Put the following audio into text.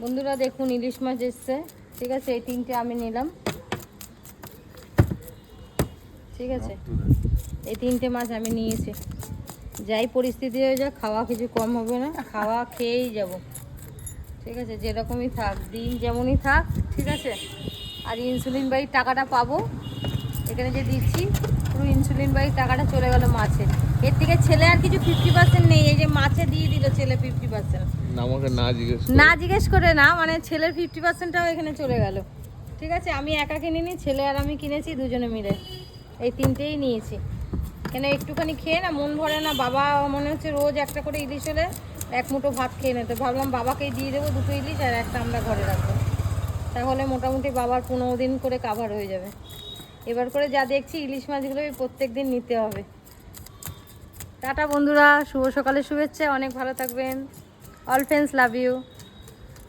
বন্ধুরা দেখুন ইলিশ মাছ এসছে, ঠিক আছে, এই 3টে আমি নিলাম, ঠিক আছে, এই 3টে মাছ আমি নিয়েছি। যাই পরিস্থিতি হয়ে যাক, খাওয়া কিছু কম হবে না, খাওয়া খেয়েই যাব, ঠিক আছে, যেরকমই থাক, দিন যেমনই থাক, ঠিক আছে। আর ইনসুলিন বাড়ির টাকাটা পাবো, এখানে যে দিচ্ছি পুরো ইনসুলিন বাড়ির টাকাটা চলে গেল মাছে। এর থেকে ছেলে আর কিছু 50% নেই, এই যে মাছে দিয়ে দিল ছেলে 50%। আমাকে না জিজ্ঞেস করে না, মানে ছেলের 50%টাও এখানে চলে গেল, ঠিক আছে। আমি একা কিনিনি, ছেলে আর আমি কিনেছি দুজনে মিলে, এই 3টেই নিয়েছি। কেন একটুখানি খেয়ে না মন ভরে না, বাবা মনে হচ্ছে রোজ একটা করে ইলিশ হলে এক মুঠো ভাত খেয়ে নিতে, ভাবলাম বাবাকেই দিয়ে দেবো 2টো ইলিশ আর একটা আমরা ঘরে রাখবো, তাহলে মোটামুটি বাবার 15 দিন করে কাভার হয়ে যাবে। এবার করে যা দেখছি ইলিশ মাছগুলো প্রত্যেক দিন নিতে হবে। টাটা বন্ধুরা, শুভ সকালে শুভেচ্ছা, অনেক ভালো থাকবেন, অল ফ্রেন্ডস লাভ ইউ।